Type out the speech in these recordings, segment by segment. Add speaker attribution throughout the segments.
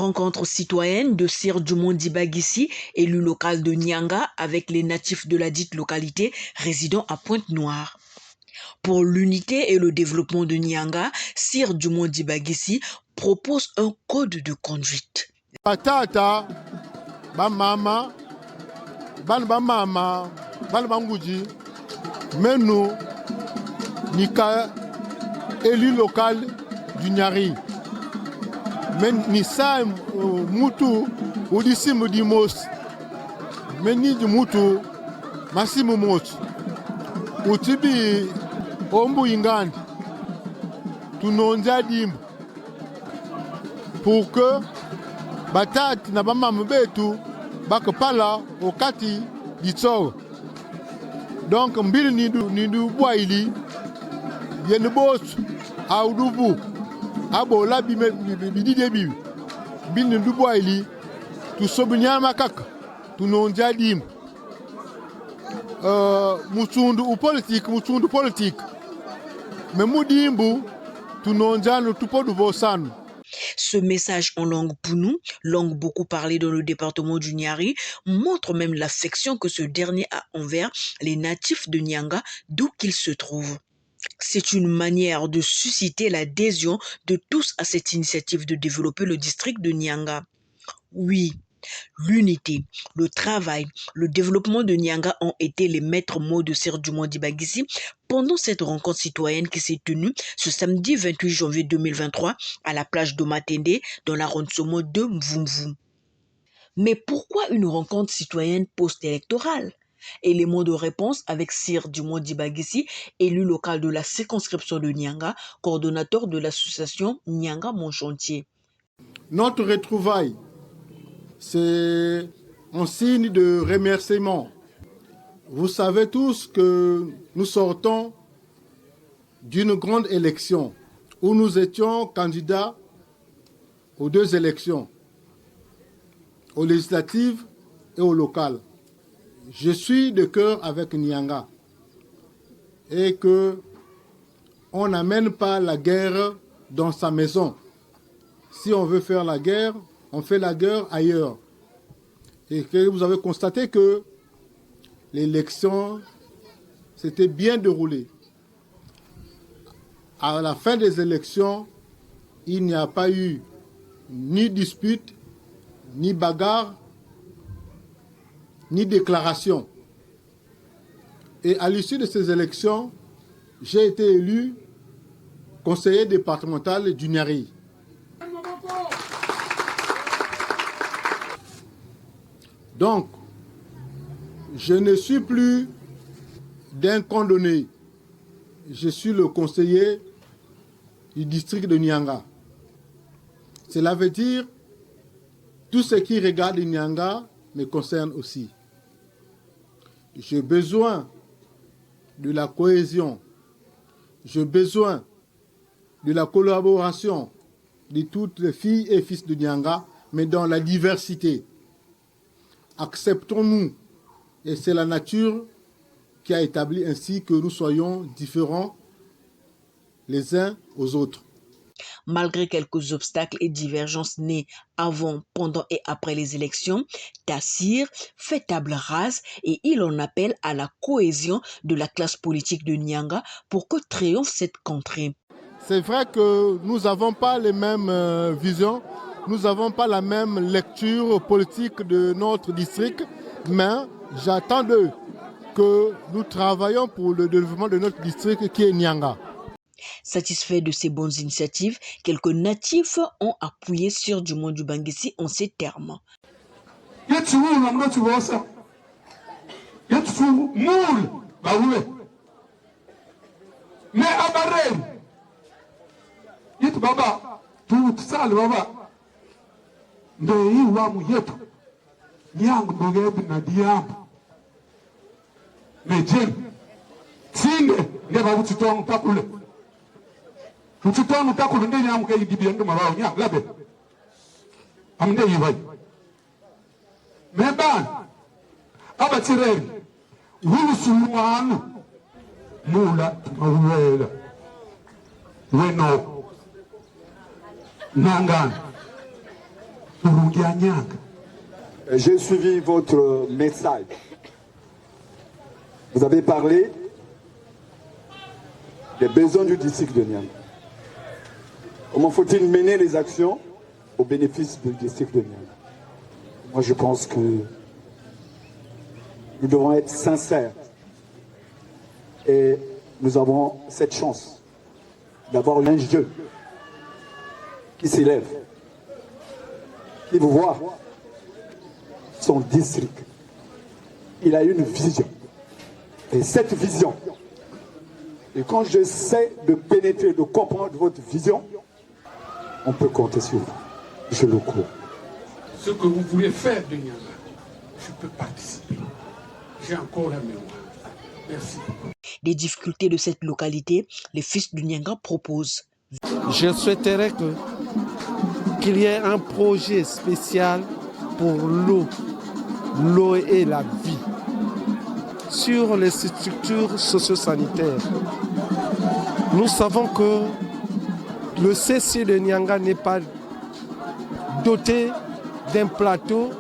Speaker 1: Rencontre citoyenne de Sir Dumont Dibagissi, élu local de Nyanga, avec les natifs de la dite localité résidant à Pointe-Noire. Pour l'unité et le développement de Nyanga, Sir Dumont Dibagissi propose un code de conduite.
Speaker 2: Batata, mama, mama, banguji, menu, nika, élu local du Nyari. Men nisa mutu udisi mudimos meni di mutu masimu mot utibi ombu ingandi tunonja dimbu pour que batati na bamama betu bakapala okati ditso. Donc mbili nidu bwaili yenibos audubu abola bidide bibi bini dubo ili tu sobunyama kaka tu nonja dim mutundu politique mais mudimbu tu nonja no tupo du bosanu.
Speaker 1: Ce message en langue pounou, langue beaucoup parlée dans le département du Nyari, montre même l'affection que ce dernier a envers les natifs de Nyanga, d'où qu'ils se trouvent. C'est une manière de susciter l'adhésion de tous à cette initiative de développer le district de Nyanga. Oui, l'unité, le travail, le développement de Nyanga ont été les maîtres mots de Sir Dumont Dibagissi pendant cette rencontre citoyenne qui s'est tenue ce samedi 28 janvier 2023 à la plage de Matende dans l'arrondissement de Mvumvu. Mais pourquoi une rencontre citoyenne post-électorale? Élément de réponse avec Sir Dumont Dibagissi, élu local de la circonscription de Nyanga, coordonnateur de l'association Nyanga Mon Chantier.
Speaker 2: Notre retrouvaille, c'est un signe de remerciement. Vous savez tous que nous sortons d'une grande élection où nous étions candidats aux deux élections, aux législatives et aux locales. Je suis de cœur avec Nyanga et que on n'amène pas la guerre dans sa maison. Si on veut faire la guerre, on fait la guerre ailleurs. Et que vous avez constaté que l'élection s'était bien déroulée. À la fin des élections, il n'y a pas eu ni dispute, ni bagarre, ni déclaration. Et à l'issue de ces élections, j'ai été élu conseiller départemental du Nyari. Donc, je ne suis plus d'un condamné. Je suis le conseiller du district de Nyanga. Cela veut dire tout ce qui regarde Nyanga me concerne aussi. J'ai besoin de la cohésion. J'ai besoin de la collaboration de toutes les filles et fils de Nyanga, mais dans la diversité. Acceptons-nous. Et c'est la nature qui a établi ainsi que nous soyons différents les uns aux autres.
Speaker 1: Malgré quelques obstacles et divergences nés avant, pendant et après les élections, Tassir fait table rase et il en appelle à la cohésion de la classe politique de Nyanga pour que triomphe cette contrée.
Speaker 2: C'est vrai que nous n'avons pas les mêmes visions, nous n'avons pas la même lecture politique de notre district, mais j'attends d'eux que nous travaillons pour le développement de notre district qui est Nyanga.
Speaker 1: Satisfait de ces bonnes initiatives, quelques natifs ont appuyé Sir Dumont Dibagissi en ces termes.
Speaker 3: Tutano takulu ndeni amuka yidibia ndo mabao nya labe amde yibai meban abatireri wulu suluanu mula mawela weno nangan turungia Nyanga.
Speaker 4: J'ai suivi votre message. Vous avez parlé des besoins du district de Nyanga. Comment faut-il mener les actions au bénéfice du district de Nyanga? Moi, je pense que nous devons être sincères. Et nous avons cette chance d'avoir un jeu qui s'élève, qui vous voit son district. Il a une vision. Et cette vision, et quand j'essaie de pénétrer, de comprendre votre vision, on peut compter sur vous. Je le crois.
Speaker 3: Ce que vous voulez faire de Nyanga, je peux participer. J'ai encore la mémoire. Merci beaucoup.
Speaker 1: Des difficultés de cette localité, les fils du Nyanga proposent.
Speaker 5: Je souhaiterais qu'il y ait un projet spécial pour l'eau et la vie sur les structures socio-sanitaires. Nous savons que le CC de Nyanga n'est pas doté d'un plateau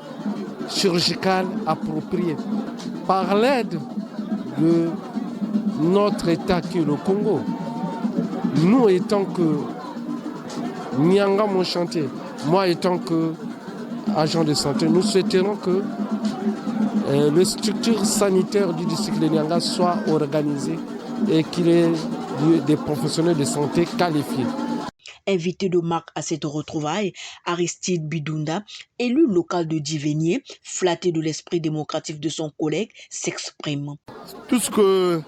Speaker 5: chirurgical approprié. Par l'aide de notre État qui est le Congo, nous étant que Nyanga mon chantier, moi étant que agent de santé, nous souhaiterons que les structures sanitaires du district de Nyanga soient organisées et qu'il y ait des professionnels de santé qualifiés.
Speaker 1: Invité de marque à cette retrouvaille, Aristide Bidunda, élu local de Divenier, flatté de l'esprit démocratique de son collègue, s'exprime.
Speaker 6: Tout ce que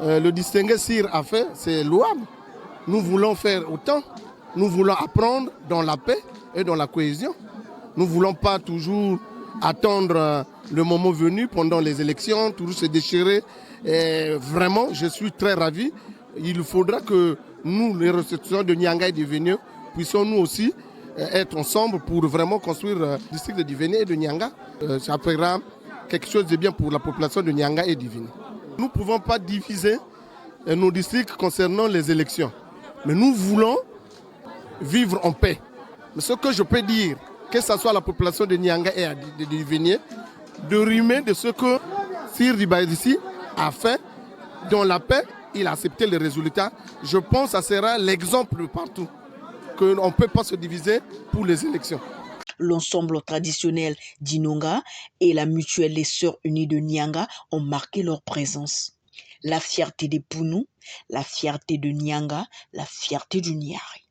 Speaker 6: le distingué Sir a fait, c'est louable. Nous voulons faire autant. Nous voulons apprendre dans la paix et dans la cohésion. Nous ne voulons pas toujours attendre le moment venu pendant les élections, toujours se déchirer. Et vraiment, je suis très ravi. Il faudra que nous, les ressortissants de Nyanga et Divenier, puissions nous aussi être ensemble pour vraiment construire le district de Divenier et de Nyanga. Ça fera quelque chose de bien pour la population de Nyanga et Divenier. Nous ne pouvons pas diviser nos districts concernant les élections. Mais nous voulons vivre en paix. Mais ce que je peux dire, que ce soit la population de Nyanga et de Divenier, de rimer de ce que Sir Dibaïdissi a fait dans la paix, il a accepté les résultats. Je pense que ça sera l'exemple partout, qu'on ne peut pas se diviser pour les élections.
Speaker 1: L'ensemble traditionnel d'Inonga et la mutuelle Les Sœurs Unies de Nyanga ont marqué leur présence. La fierté des Pounou, la fierté de Nyanga, la fierté du Nyari.